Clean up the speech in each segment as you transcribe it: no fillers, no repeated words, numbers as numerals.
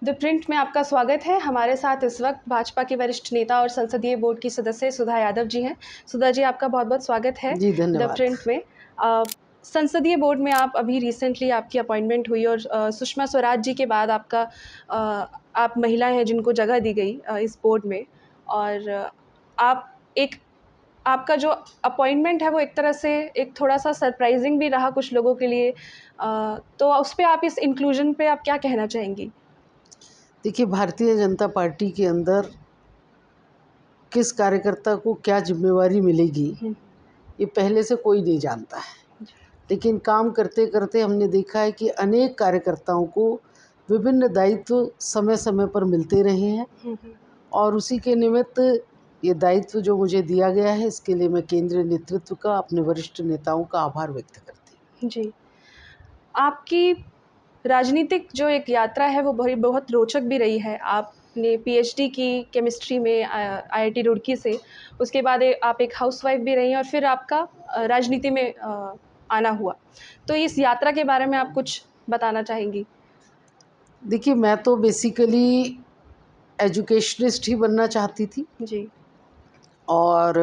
The print में आपका स्वागत है। हमारे साथ इस वक्त भाजपा के वरिष्ठ नेता और संसदीय बोर्ड की सदस्य सुधा यादव जी हैं। सुधा जी, आपका बहुत-बहुत स्वागत है जी, द धन्यवाद। प्रिंट में। संसदीय बोर्ड में आप अभी रिसेंटली आपकी अपॉइंटमेंट हुई और सुषमा स्वराज जी के बाद आप महिला हैं जिनको जगह दी गई इस बोर्ड में। और आप एक आपका जो अपॉइंटमेंट है वो एक तरह से एक थोड़ा-सा सरप्राइज़िंग भी रहा कुछ लोगों के लिए। तो उस पे आप इस इंक्लूज़न पे आप क्या कहना चाहेंगी? देखिए, भारतीय जनता पार्टी के अंदर किस कार्यकर्ता को क्या ज़िम्मेवारी मिलेगी, हुँ, ये पहले से कोई नहीं जानता है। जी। लेकिन काम करते-करते हमने देखा है कि अनेक कार्यकर्ताओं को विभिन्न दायित्व समय-समय पर मिलते रहे हैं हुँ, हुँ। और उसी के निमित्त ये दायित्व जो मुझे दिया गया है, इसके लिए मैं केंद्रीय नेतृत्व का, अपने वरिष्ठ नेताओं का आभार व्यक्त करती हूँ। जी। आपकी राजनीतिक जो एक यात्रा है वो बहुत रोचक भी रही है। आपने पीएचडी की केमिस्ट्री में आईआईटी रुड़की से, उसके बाद आप एक हाउसवाइफ़ भी रही हैं और फिर आपका राजनीति में आना हुआ। तो इस यात्रा के बारे में आप कुछ बताना चाहेंगी? देखिए, मैं तो बेसिकली एजुकेशनिस्ट ही बनना चाहती थी जी। और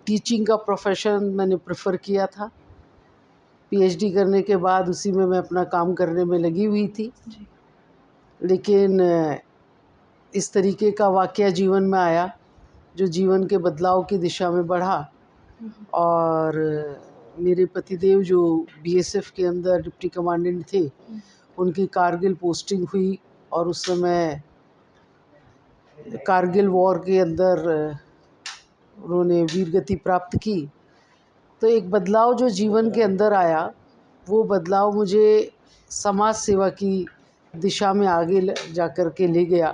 टीचिंग का प्रोफ़ेशन मैंने प्रेफ़र किया था। पीएचडी करने के बाद उसी में मैं अपना काम करने में लगी हुई थी। जी। लेकिन इस तरीके का वाक़या जीवन में आया, जो जीवन के बदलाव की दिशा में बढ़ा हुँ, हुँ। और मेरे पतिदेव जो बीएसएफ के अंदर डिप्टी कमांडेंट थे, हुँ, उनकी कारगिल पोस्टिंग हुई और उस समय कारगिल वॉर के अंदर उन्होंने वीरगति प्राप्त की। तो एक बदलाव जो जीवन के अंदर आया, वो बदलाव मुझे समाज सेवा की दिशा में आगे जा कर के ले गया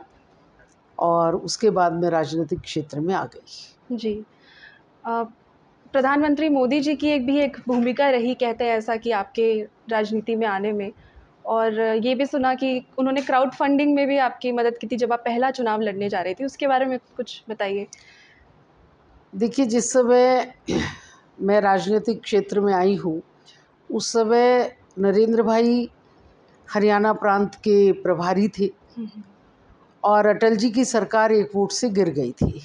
और उसके बाद मैं राजनीतिक क्षेत्र में आ गई। जी। अ, प्रधानमंत्री मोदी जी की एक भूमिका रही कहते हैं ऐसा कि आपके राजनीति में आने में। और ये भी सुना कि उन्होंने क्राउड फंडिंग में भी आपकी मदद की थी जब आप पहला चुनाव लड़ने जा रही थी, उसके बारे में कुछ बताइए? देखिए, जिस समय मैं राजनीतिक क्षेत्र में आई हूँ, उस समय नरेंद्र भाई हरियाणा प्रांत के प्रभारी थे हुँ, हुँ। और अटल जी की सरकार एक वोट से गिर गई थी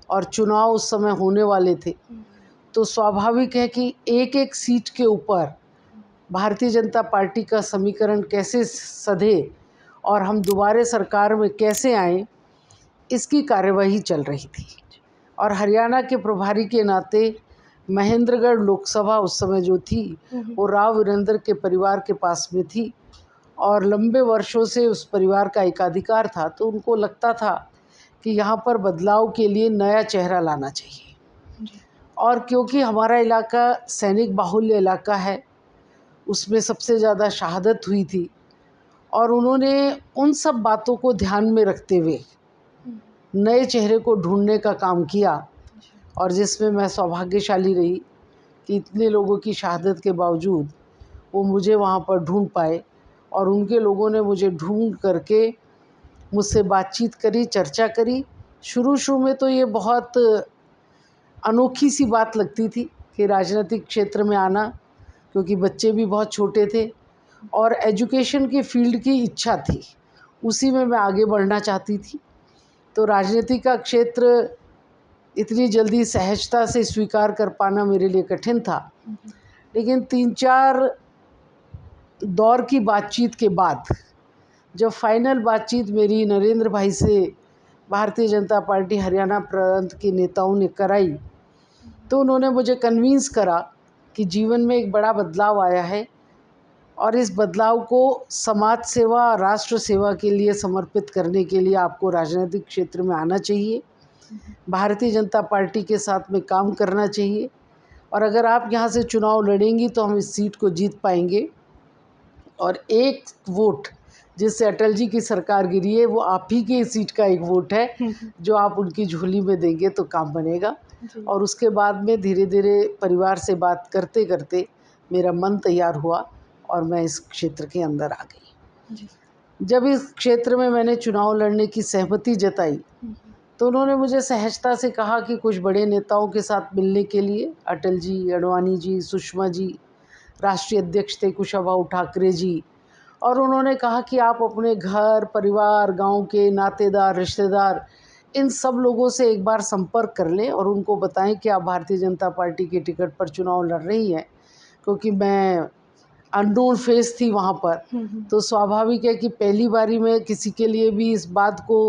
और चुनाव उस समय होने वाले थे। हुँ, तो स्वाभाविक है कि एक-एक सीट के ऊपर भारतीय जनता पार्टी का समीकरण कैसे सधे और हम दोबारा सरकार में कैसे आएँ, इसकी कार्यवाही चल रही थी। और हरियाणा के प्रभारी के नाते महेंद्रगढ़ लोकसभा उस समय जो थी, हुँ, हुँ। वो राव वीरेंद्र के परिवार के पास में थी और लंबे वर्षों से उस परिवार का एकाधिकार था, तो उनको लगता था कि यहाँ पर बदलाव के लिए नया चेहरा लाना चाहिए। जी। और क्योंकि हमारा इलाका सैनिक बाहुल्य इलाका है, उसमें सबसे ज़्यादा शहादत हुई थी और उन्होंने उन सब बातों को ध्यान में रखते हुए हुँ, नए चेहरे को ढूँढने का काम किया जी। और जिसमें मैं सौभाग्यशाली रही कि इतने लोगों की शहादत के बावजूद वो मुझे वहाँ पर ढूँढ पाए और उनके लोगों ने मुझे ढूँढ करके मुझसे बातचीत करी, चर्चा करी। शुरू-शुरू में तो ये बहुत अनोखी सी बात लगती थी कि राजनीतिक क्षेत्र में आना, क्योंकि बच्चे भी बहुत छोटे थे और एजुकेशन की फ़ील्ड की इच्छा थी। उसी में मैं आगे बढ़ना चाहती थी। तो राजनीति का क्षेत्र इतनी जल्दी सहजता से स्वीकार कर पाना मेरे लिए कठिन था। हुँ, हुँ। लेकिन 3-4 दौर की बातचीत के बाद जब फाइनल बातचीत मेरी नरेंद्र भाई से भारतीय जनता पार्टी हरियाणा प्रांत के नेताओं ने कराई, तो उन्होंने मुझे कन्विंस करा कि जीवन में एक बड़ा बदलाव आया है और इस बदलाव को समाज सेवा, राष्ट्र सेवा के लिए समर्पित करने के लिए आपको राजनीतिक क्षेत्र में आना चाहिए। भारतीय जनता पार्टी के साथ में काम करना चाहिए और अगर आप यहाँ से चुनाव लड़ेंगी तो हम इस सीट को जीत पाएंगे और एक वोट जिससे अटल जी की सरकार गिरी है, वो आप ही की सीट का एक वोट है हुँ, हुँ। जो आप उनकी झोली में देंगे तो काम बनेगा। जी, और उसके बाद में धीरे-धीरे परिवार से बात करते-करते मेरा मन तैयार हुआ और मैं इस क्षेत्र के अंदर आ गई। जी। जब इस क्षेत्र में मैंने चुनाव लड़ने की सहमति जताई, हुँ, हुँ। तो उन्होंने मुझे सहजता से कहा कि कुछ बड़े नेताओं के साथ मिलने के लिए अटल जी, अडवाणी जी, सुषमा जी, राष्ट्रीय अध्यक्ष थे कुशाभाऊ ठाकरे जी और उन्होंने कहा कि आप अपने घर परिवार, गांव के नातेदार, रिश्तेदार, इन सब लोगों से एक बार संपर्क कर लें और उनको बताएं कि आप भारतीय जनता पार्टी के टिकट पर चुनाव लड़ रही हैं। क्योंकि मैं अननोन फेस थी वहाँ पर, तो स्वाभाविक है कि पहली बारी में किसी के लिए भी इस बात को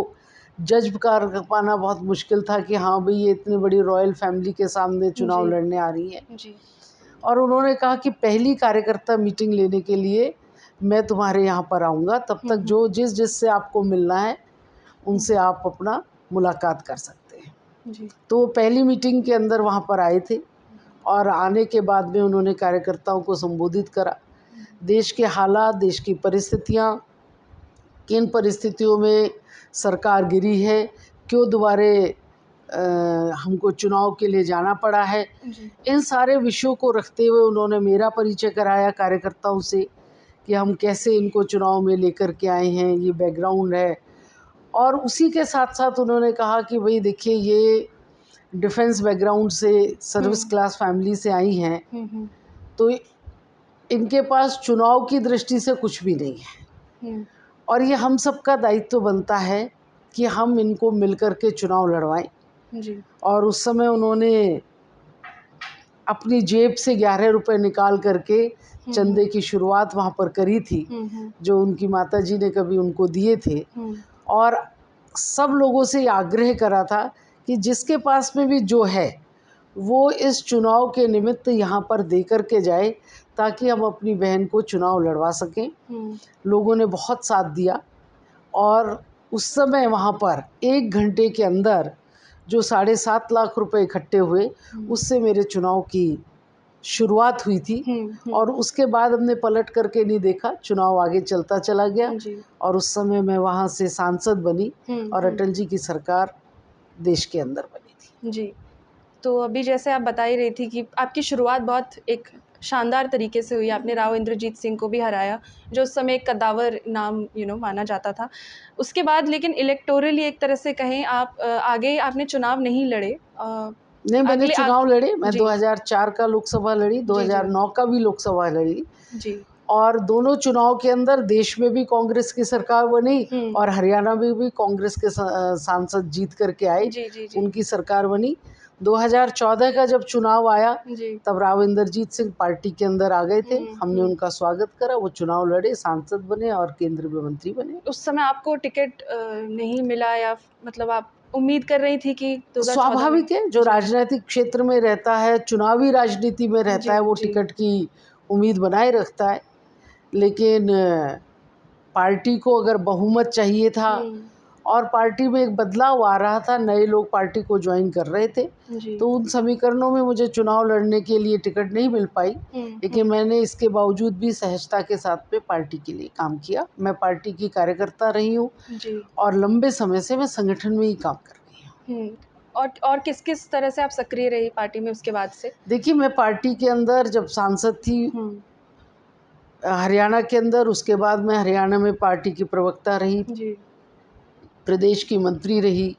जज कर पाना बहुत मुश्किल था कि हाँ भाई ये इतनी बड़ी रॉयल फैमिली के सामने चुनाव जी, लड़ने आ रही है। जी। और उन्होंने कहा कि पहली कार्यकर्ता मीटिंग लेने के लिए मैं तुम्हारे यहाँ पर आऊँगा, तब तक जो जिससे आपको मिलना है उनसे आप अपना मुलाकात कर सकते हैं। जी। तो वो पहली मीटिंग के अंदर वहाँ पर आए थे और आने के बाद में उन्होंने कार्यकर्ताओं को संबोधित करा। देश के हालात, देश की परिस्थितियाँ, किन परिस्थितियों में सरकार गिरी है, क्यों दोबारे हमको चुनाव के लिए जाना पड़ा है, जी। इन सारे विषयों को रखते हुए उन्होंने मेरा परिचय कराया कार्यकर्ताओं से कि हम कैसे इनको चुनाव में लेकर के आए हैं, ये बैकग्राउंड है। और उसी के साथ साथ उन्होंने कहा कि भाई देखिए ये डिफेंस बैकग्राउंड से, सर्विस क्लास फैमिली से आई हैं, तो इनके पास चुनाव की दृष्टि से कुछ भी नहीं है और ये हम सबका दायित्व बनता है कि हम इनको मिलकर के चुनाव लड़वाएं। जी। और उस समय उन्होंने अपनी जेब से 11 रुपए निकाल करके चंदे की शुरुआत वहाँ पर करी थी, जो उनकी माताजी ने कभी उनको दिए थे। और सब लोगों से ये आग्रह करा था कि जिसके पास में भी जो है वो इस चुनाव के निमित्त यहाँ पर दे कर के जाए ताकि हम अपनी बहन को चुनाव लड़वा सकें। लोगों ने बहुत साथ दिया और उस समय वहाँ पर 1 घंटे के अंदर जो 7.5 लाख रुपए इकट्ठे हुए, उससे मेरे चुनाव की शुरुआत हुई थी। और उसके बाद हमने पलट करके नहीं देखा, चुनाव आगे चलता चला गया जी। और उस समय मैं वहाँ से सांसद बनी और हम्म। अटल जी की सरकार देश के अंदर बनी थी। जी। तो अभी जैसे आप बता ही रही थी कि आपकी शुरुआत बहुत एक शानदार तरीके से हुई, आपने राव इंद्रजीत सिंह को भी हराया, जो उस समय एक कद्दावर नाम माना जाता था। उसके बाद लेकिन इलेक्टोरली एक तरह से कहें आप आगे आपने चुनाव नहीं लड़े। नहीं, मैंने अगले चुनाव लड़े, मैं जी। 2004 का लोकसभा लड़ी, जी, जी। 2009 का भी लोकसभा लड़ी जी। और दोनों चुनाव के अंदर देश में भी कांग्रेस की सरकार बनी और हरियाणा में भी कांग्रेस के सांसद जीत करके आए, जी, जी, जी। उनकी सरकार बनी। 2014 का जब चुनाव आया जी। तब राव इंद्रजीत सिंह पार्टी के अंदर आ गए थे, हमने उनका स्वागत करा, वो चुनाव लड़े, सांसद बने और केंद्र में मंत्री बने। उस समय आपको टिकट नहीं मिला या मतलब आप उम्मीद कर रही थी कि 2014 में? स्वाभाविक है, जो जी। राजनीतिक क्षेत्र में रहता है, चुनावी राजनीति में रहता जी, है, वो जी। टिकट की उम्मीद बनाए रखता है। लेकिन पार्टी को अगर बहुमत चाहिए था और पार्टी में एक बदलाव आ रहा था, नए लोग पार्टी को ज्वाइन कर रहे थे, जी। तो उन समीकरणों में मुझे चुनाव लड़ने के लिए टिकट नहीं मिल पाई। लेकिन मैंने इसके बावजूद भी सहजता के साथ में पार्टी के लिए काम किया। मैं पार्टी की कार्यकर्ता रही हूँ जी। और लंबे समय से मैं संगठन में ही काम कर रही हूँ। और किस-किस तरह से आप सक्रिय रही पार्टी में उसके बाद से? देखिए, मैं पार्टी के अंदर जब सांसद थी हरियाणा के अंदर, उसके बाद मैं हरियाणा में पार्टी की प्रवक्ता रही, जी। प्रदेश की मंत्री रही,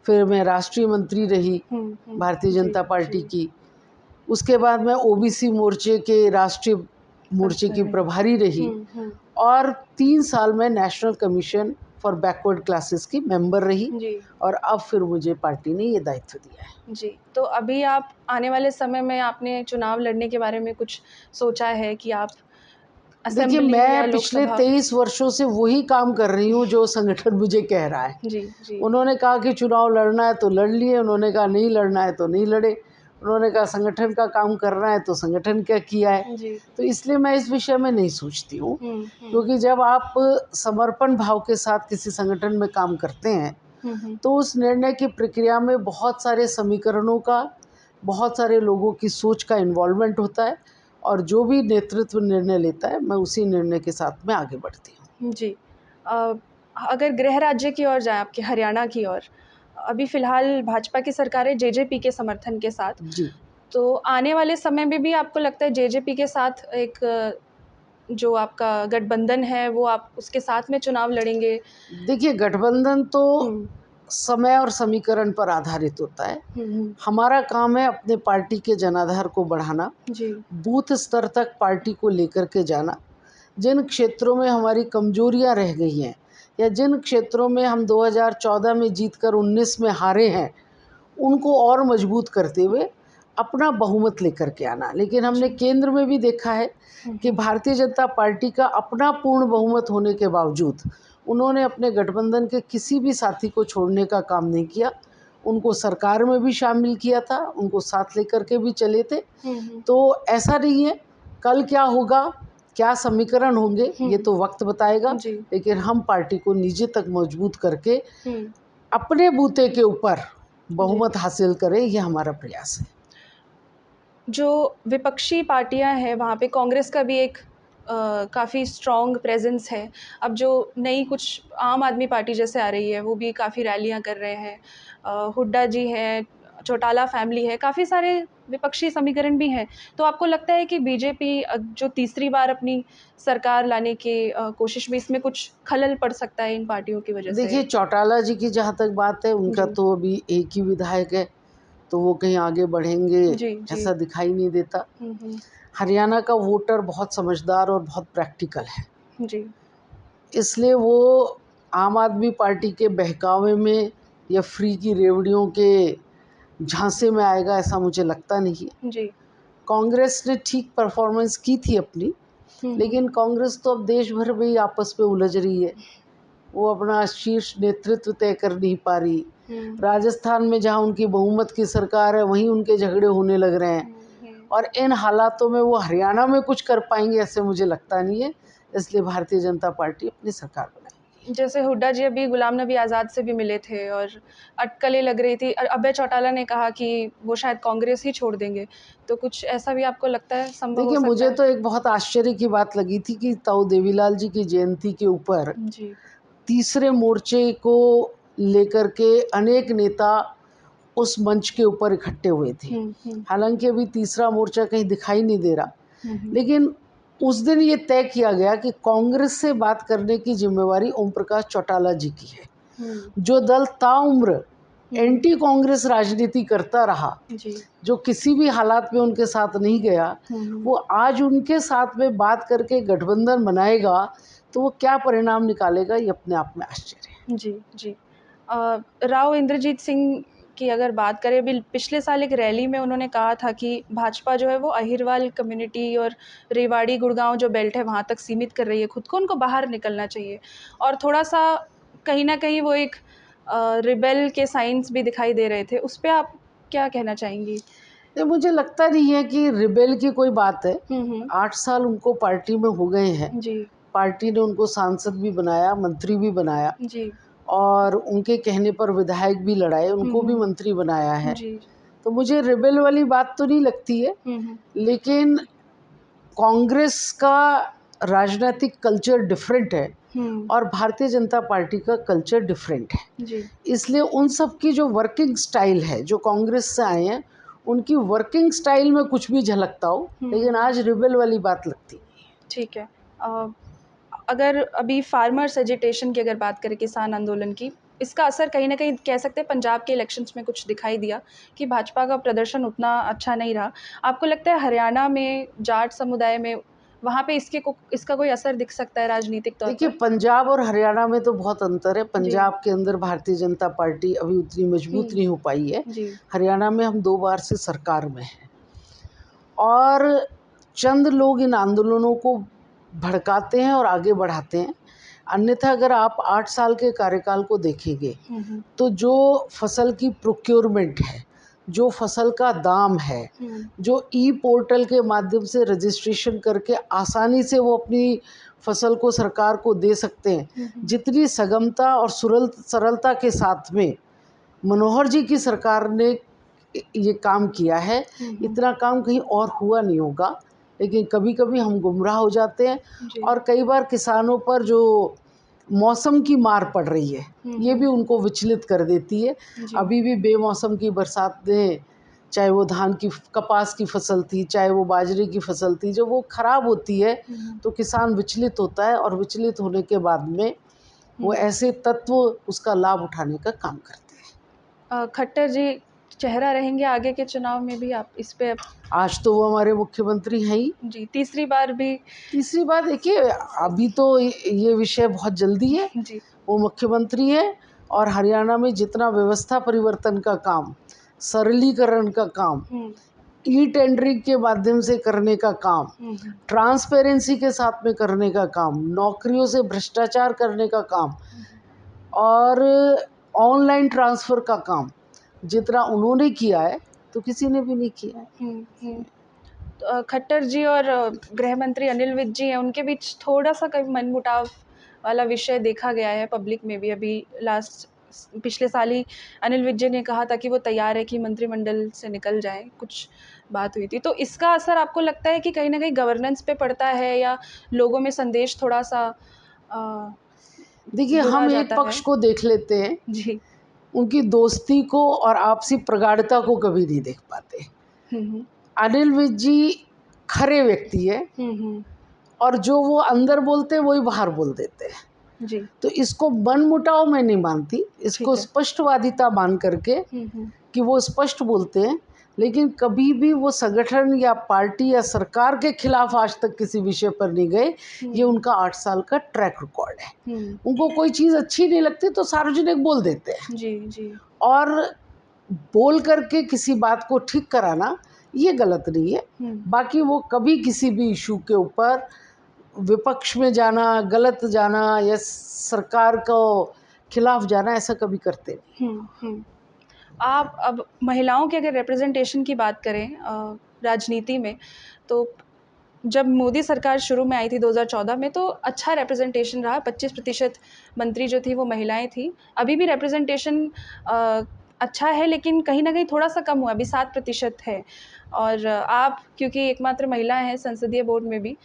फिर मैं राष्ट्रीय मंत्री रही भारतीय जी, जनता पार्टी जी। की। उसके बाद मैं ओबीसी मोर्चे के राष्ट्रीय मोर्चे पर्सन की रही। प्रभारी रही और 3 साल मैं national commission for backward classes की मेंबर रही जी। और अब फिर मुझे पार्टी ने ये दायित्व दिया है। जी, तो अभी आप आने वाले समय में आपने चुनाव लड़ने के बारे में कुछ सोचा है कि आप देखिए, असेंबली या मैं पिछले लोकसभा? 23 वर्षों से वही काम कर रही हूँ जो संगठन मुझे कह रहा है। जी, जी। उन्होंने कहा कि चुनाव लड़ना है तो लड़ लिए, उन्होंने कहा नहीं लड़ना है तो नहीं लड़े, उन्होंने कहा संगठन का काम करना है तो संगठन क्या किया है। जी। तो इसलिए मैं इस विषय में नहीं सोचती हूँ, हुँ, हुँ। क्योंकि जब आप समर्पण भाव के साथ किसी संगठन में काम करते हैं तो उस निर्णय की प्रक्रिया में बहुत सारे समीकरणों का, बहुत सारे लोगों की सोच का इन्वॉल्वमेंट होता है और जो भी नेतृत्व निर्णय लेता है मैं उसी निर्णय के साथ में आगे बढ़ती हूँ। जी। अ, अगर गृह राज्य की ओर जाएँ आपके हरियाणा की ओर, अभी फ़िलहाल भाजपा की सरकार है जेजेपी के समर्थन के साथ। जी। तो आने वाले समय में भी आपको लगता है जेजेपी के साथ एक जो आपका गठबंधन है वो आप उसके साथ में चुनाव लड़ेंगे? देखिए, गठबंधन तो हुँ। समय और समीकरण पर आधारित होता है। हुँ, हुँ। हमारा काम है अपने पार्टी के जनाधार को बढ़ाना, जी। बूथ स्तर तक पार्टी को लेकर के जाना, जिन क्षेत्रों में हमारी कमजोरियां रह गई हैं या जिन क्षेत्रों में हम 2014 में जीतकर 19 में हारे हैं, उनको और मजबूत करते हुए अपना बहुमत लेकर के आना। लेकिन हमने केंद्र में भी देखा है कि भारतीय जनता पार्टी का अपना पूर्ण बहुमत होने के बावजूद उन्होंने अपने गठबंधन के किसी भी साथी को छोड़ने का काम नहीं किया। उनको सरकार में भी शामिल किया था, उनको साथ लेकर के भी चले थे। तो ऐसा नहीं है, कल क्या होगा, क्या समीकरण होंगे, ये तो वक्त बताएगा। लेकिन हम पार्टी को नीचे तक मजबूत करके अपने बूते के ऊपर बहुमत हासिल करें, ये हमारा प्रयास है। जो विपक्षी पार्टियां हैं वहाँ पे कांग्रेस का भी एक काफ़ी स्ट्रॉन्ग प्रेजेंस है। अब जो नई कुछ आम आदमी पार्टी जैसे आ रही है वो भी काफ़ी रैलियां कर रहे हैं। हुड्डा जी हैं, चौटाला फैमिली है, काफ़ी सारे विपक्षी समीकरण भी हैं। तो आपको लगता है कि बीजेपी जो तीसरी बार अपनी सरकार लाने की कोशिश में, इसमें कुछ खलल पड़ सकता है इन पार्टियों की वजह से? देखिए, चौटाला जी की जहाँ तक बात है, उनका तो अभी एक ही विधायक है, तो वो कहीं आगे बढ़ेंगे ऐसा दिखाई नहीं देता। हरियाणा का वोटर बहुत समझदार और बहुत प्रैक्टिकल है जी, इसलिए वो आम आदमी पार्टी के बहकावे में या फ्री की रेवड़ियों के झांसे में आएगा, ऐसा मुझे लगता नहीं है। जी। कांग्रेस ने ठीक परफॉर्मेंस की थी अपनी, लेकिन कांग्रेस तो अब देश भर में ही आपस में उलझ रही है। वो अपना शीर्ष नेतृत्व तय कर नहीं पा रही। राजस्थान में जहाँ उनकी बहुमत की सरकार है, वहीं उनके झगड़े होने लग रहे हैं। और इन हालातों में वो हरियाणा में कुछ कर पाएंगे ऐसे मुझे लगता नहीं है। इसलिए भारतीय जनता पार्टी अपनी सरकार बनाएगी। जैसे हुड्डा जी अभी गुलाम नबी आज़ाद से भी मिले थे और अटकलें लग रही थी। अभय चौटाला ने कहा कि वो शायद कांग्रेस ही छोड़ देंगे। तो कुछ ऐसा भी आपको लगता है संभव हो देखिए, सकता मुझे है? तो एक बहुत आश्चर्य की बात लगी थी कि ताऊ देवीलाल जी की जयंती के ऊपर जी। तीसरे मोर्चे को लेकर के अनेक नेता उस मंच के ऊपर इकट्ठे हुए थे। हालांकि अभी तीसरा मोर्चा कहीं दिखाई नहीं दे रहा, लेकिन उस दिन ये तय किया गया कि कांग्रेस से बात करने की जिम्मेवारी ओम प्रकाश चौटाला जी की है। जो दल ताउम्र एंटी कांग्रेस राजनीति करता रहा, जो किसी भी हालात में उनके साथ नहीं गया, वो आज उनके साथ में बात करके गठबंधन बनाएगा, तो वो क्या परिणाम निकालेगा, ये अपने आप में आश्चर्य है। जी, जी। राव इंद्रजीत सिंह की अगर बात करें, अभी पिछले साल एक रैली में उन्होंने कहा था कि भाजपा जो है वो अहिरवाल कम्युनिटी और रेवाड़ी गुड़गांव जो बेल्ट है वहाँ तक सीमित कर रही है खुद को, उनको बाहर निकलना चाहिए। और थोड़ा-सा कहीं न कहीं वो एक रिबेल के साइन्स भी दिखाई दे रहे थे। उस पे आप क्या कहना चाहेंगी? ये मुझे लगता नहीं है कि रिबेल की कोई बात है। 8 साल उनको पार्टी में हो गए हैं। जी। पार्टी ने उनको सांसद भी बनाया, मंत्री भी बनाया जी। और उनके कहने पर विधायक भी लड़ाए, उनको भी मंत्री बनाया है। जी। तो मुझे रिबेल वाली बात तो नहीं लगती है, लेकिन कांग्रेस का राजनीतिक कल्चर डिफरेंट है और भारतीय जनता पार्टी का कल्चर डिफरेंट है। जी। इसलिए उन सब की जो वर्किंग स्टाइल है, जो कांग्रेस से आए हैं, उनकी वर्किंग स्टाइल में कुछ भी झलकता हो, लेकिन आज रिबेल वाली बात लगती नहीं है। ठीक है। अगर अभी फार्मर्स एजिटेशन की अगर बात करें, किसान आंदोलन की, इसका असर कहीं न कहीं कह सकते हैं पंजाब के इलेक्शंस में कुछ दिखाई दिया कि भाजपा का प्रदर्शन उतना अच्छा नहीं रहा। आपको लगता है हरियाणा में जाट समुदाय में वहाँ पे इसका कोई असर दिख सकता है राजनीतिक तौर देखिए, पर? पंजाब और हरियाणा में तो बहुत अंतर है। जी। पंजाब के अंदर भारतीय जनता पार्टी अभी उतनी मजबूत नहीं हो पाई है। जी। हरियाणा में हम 2 बार से सरकार में हैं और चंद लोग इन आंदोलनों को भड़काते हैं और आगे बढ़ाते हैं। अन्यथा अगर आप 8 साल के कार्यकाल को देखेंगे, तो जो फसल की प्रोक्योरमेंट है, जो फसल का दाम है, जो ई पोर्टल के माध्यम से रजिस्ट्रेशन करके आसानी से वो अपनी फसल को सरकार को दे सकते हैं, जितनी सगमता और सरलता के साथ में मनोहर जी की सरकार ने ये काम किया है, इतना काम कहीं और हुआ नहीं होगा। लेकिन कभी-कभी हम गुमराह हो जाते हैं और कई बार किसानों पर जो मौसम की मार पड़ रही है, ये भी उनको विचलित कर देती है। अभी भी बेमौसम की बरसातें, चाहे वो धान की कपास की फसल थी, चाहे वो बाजरे की फसल थी, जब वो खराब होती है तो किसान विचलित होता है और विचलित होने के बाद में वो ऐसे तत्व उसका लाभ उठाने का काम करते हैं। खट्टर जी चेहरा रहेंगे आगे के चुनाव में भी आप इस पे? आज तो वो हमारे मुख्यमंत्री हैं ही। जी, तीसरी बार भी? तीसरी बात देखिए, अभी तो ये विषय बहुत जल्दी है। जी। वो मुख्यमंत्री है और हरियाणा में जितना व्यवस्था परिवर्तन का काम, सरलीकरण का काम, हुँ, ई टेंडरिंग के माध्यम से करने का काम, हुँ, हुँ, ट्रांसपेरेंसी के साथ में करने का काम, नौकरियों से भ्रष्टाचार करने का काम और ऑनलाइन ट्रांसफ़र का काम, जितना उन्होंने किया है तो किसी ने भी नहीं किया है। हुँ, हुँ। खट्टर जी और गृह मंत्री अनिल विज जी हैं, उनके बीच थोड़ा-सा कभी मनमुटाव वाला विषय देखा गया है पब्लिक में भी। अभी पिछले साल ही अनिल विज जी ने कहा था कि वो तैयार है कि मंत्रिमंडल से निकल जाएँ, कुछ बात हुई थी। तो इसका असर आपको लगता है कि कहीं न कहीं गवर्नेंस पे पड़ता है या लोगों में संदेश थोड़ा-सा अ, देखिए, बुरा हम एक जाता है? पक्ष को देख लेते हैं, जी। उनकी दोस्ती को और आपसी प्रगाढ़ता को कभी नहीं देख पाते। हुँ, हुँ। अनिल विज जी खरे व्यक्ति है हुँ, हुँ। और जो वो अंदर बोलते हैं वही बाहर बोल देते हैं। जी, तो इसको मनमुटाव मैं नहीं मानती, इसको ठीक है। स्पष्टवादिता मान करके हुँ, हुँ। कि वो स्पष्ट बोलते हैं, लेकिन कभी भी वो संगठन या पार्टी या सरकार के खिलाफ आज तक किसी विषय पर नहीं गए। ये हुँ, उनका 8 साल का ट्रैक रिकॉर्ड है। हुँ। उनको कोई चीज़ अच्छी नहीं लगती तो सार्वजनिक बोल देते हैं जी, जी। और बोल करके किसी बात को ठीक कराना ये गलत नहीं है। हुँ, बाकी वो कभी किसी भी इशू के ऊपर विपक्ष में जाना, गलत जाना या सरकार को खिलाफ जाना ऐसा कभी करते नहीं। हुँ, हुँ। आप अब महिलाओं के अगर रिप्रेजेंटेशन की बात करें राजनीति में, तो जब मोदी सरकार शुरू में आई थी 2014 में तो अच्छा रिप्रेजेंटेशन रहा, 25% मंत्री जो थी वो महिलाएँ थीं। अभी भी रिप्रेजेंटेशन अ, अच्छा है लेकिन कहीं न कहीं थोड़ा-सा कम हुआ है, अभी 7% है। और आप क्योंकि एकमात्र महिला हैं संसदीय बोर्ड में भी,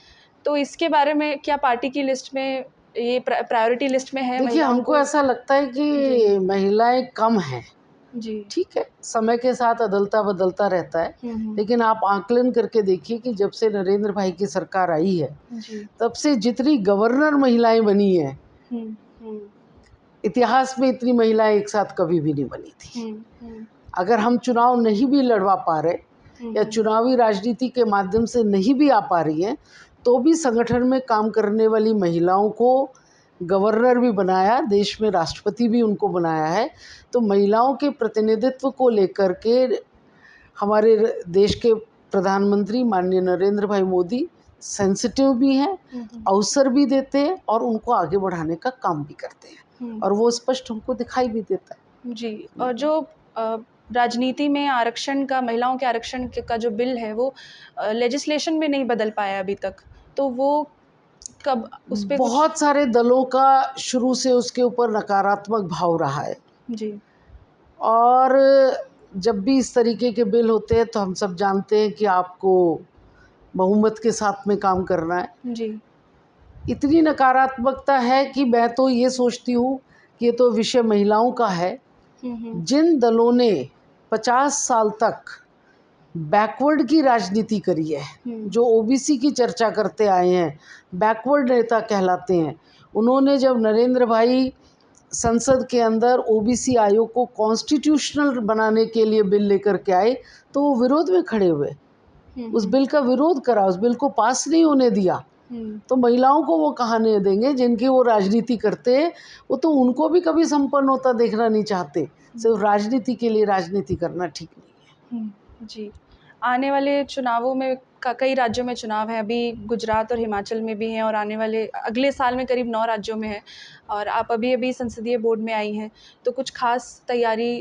तो इसके बारे में क्या पार्टी की लिस्ट में ये प्रायोरिटी लिस्ट में है देखिए, महिलाओं हमको को? ऐसा लगता है जी, कि महिलाएँ कम हैं। जी। ठीक है, समय के साथ अदलता-बदलता रहता है, हुँ, हुँ। लेकिन आप आकलन करके देखिए कि जब से नरेंद्र भाई की सरकार आई है, जी। तब से जितनी गवर्नर महिलाएँ बनी हैं, हुँ, हुँ, इतिहास में इतनी महिलाएँ एक साथ कभी भी नहीं बनी थी। हुँ, हुँ, अगर हम चुनाव नहीं भी लड़वा पा रहे हुँ, या हुँ, चुनावी राजनीति के माध्यम से नहीं भी आ पा रही हैं, तो भी संगठन में काम करने वाली महिलाओं को गवर्नर भी बनाया, देश में राष्ट्रपति भी उनको बनाया है। तो महिलाओं के प्रतिनिधित्व को लेकर के हमारे देश के प्रधानमंत्री माननीय नरेंद्र भाई मोदी सेंसिटिव भी हैं, हुँ, हुँ, अवसर भी देते हैं और उनको आगे बढ़ाने का काम भी करते हैं हुँ। और वो स्पष्ट हमको दिखाई भी देता है। जी, और जो अ, राजनीति में आरक्षण का महिलाओं के आरक्षण का जो बिल है वो लेजिस्लेशन में नहीं बदल पाया अभी तक। तो वो कब उस पे कुछ? बहुत सारे दलों का शुरू से उसके ऊपर नकारात्मक भाव रहा है जी, और जब भी इस तरीके के बिल होते हैं तो हम सब जानते हैं कि आपको बहुमत के साथ में काम करना है। जी। इतनी नकारात्मकता है कि मैं तो ये सोचती हूँ कि ये तो विषय महिलाओं का है। हुँ, हुँ, जिन दलों ने 50 साल तक बैकवर्ड की राजनीति करी है, हुँ, जो ओबीसी की चर्चा करते आए हैं, बैकवर्ड नेता कहलाते हैं, उन्होंने जब नरेंद्र भाई संसद के अंदर ओबीसी आयोग को कॉन्स्टिट्यूशनल बनाने के लिए बिल लेकर के आए, तो वो विरोध में खड़े हुए। हुँ, उस हुँ, बिल का विरोध करा, उस बिल को पास नहीं होने दिया। हुँ, तो महिलाओं को वो कहानी देंगे जिनकी वो राजनीति करते हैं, वो तो उनको भी कभी संपन्न होता देखना नहीं चाहते। सिर्फ राजनीति के लिए राजनीति करना ठीक नहीं है। हुँ, जी। आने वाले चुनावों में कई राज्यों में चुनाव है, अभी गुजरात और हिमाचल में भी हैं और आने वाले अगले साल में करीब 9 राज्यों में है और आप अभी-अभी संसदीय बोर्ड में आई हैं, तो कुछ ख़ास तैयारी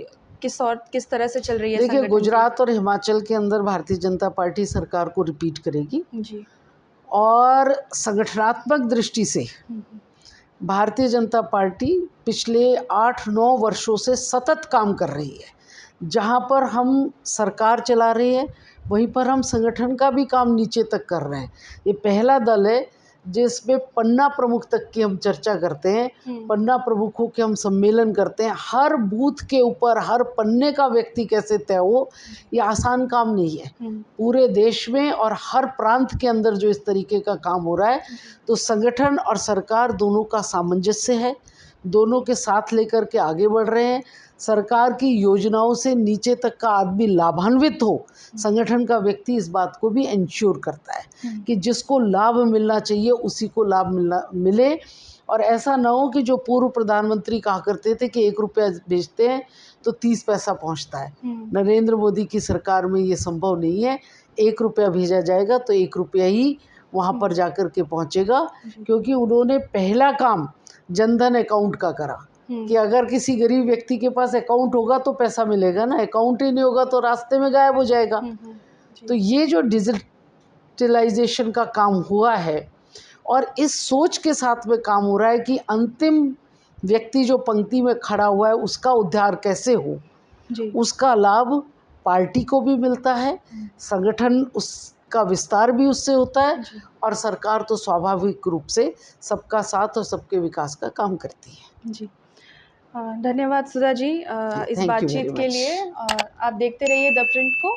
किस तरह से चल रही है देखिए, संगठन की? गुजरात और हिमाचल के अंदर भारतीय जनता पार्टी सरकार को रिपीट करेगी जी। और संगठनात्मक दृष्टि से हुँ, हुँ। भारतीय जनता पार्टी पिछले 8-9 वर्षों से सतत काम कर रही है। जहाँ पर हम सरकार चला रहे हैं, वहीं पर हम संगठन का भी काम नीचे तक कर रहे हैं। ये पहला दल है जिसमें पन्ना प्रमुख तक की हम चर्चा करते हैं, हुँ, पन्ना प्रमुखों के हम सम्मेलन करते हैं। हर बूथ के ऊपर हर पन्ने का व्यक्ति कैसे तय हो, जी। ये आसान काम नहीं है। हुँ, पूरे देश में और हर प्रांत के अंदर जो इस तरीके का काम हो रहा है, जी। तो संगठन और सरकार दोनों का सामंजस्य है, दोनों के साथ लेकर के आगे बढ़ रहे हैं। सरकार की योजनाओं से नीचे तक का आदमी लाभान्वित हो, संगठन का व्यक्ति इस बात को भी इंश्योर करता है कि जिसको लाभ मिलना चाहिए उसी को लाभ मिले। और ऐसा ना हो कि जो पूर्व प्रधानमंत्री कहा करते थे कि 1 रुपया भेजते हैं तो 30 पैसा पहुंचता है। नरेंद्र मोदी की सरकार में ये संभव नहीं है। 1 रुपया भेजा जाएगा तो 1 रुपया ही वहाँ पर जाकर के पहुँचेगा, क्योंकि उन्होंने पहला काम जनधन अकाउंट का करा कि अगर किसी गरीब व्यक्ति के पास अकाउंट होगा तो पैसा मिलेगा ना, अकाउंट ही नहीं होगा तो रास्ते में गायब हो जाएगा। तो ये जो डिजिटलाइजेशन का काम हुआ है और इस सोच के साथ में काम हो रहा है कि अंतिम व्यक्ति जो पंक्ति में खड़ा हुआ है उसका उद्धार कैसे हो, उसका लाभ पार्टी को भी मिलता है, संगठन उसका विस्तार भी उससे होता है, और सरकार तो स्वाभाविक रूप से सबका साथ और सबके विकास का काम करती है। जी, धन्यवाद सुधा जी इस थैंक यू वेरी बातचीत के मच। लिए। आप देखते रहिए द प्रिंट को।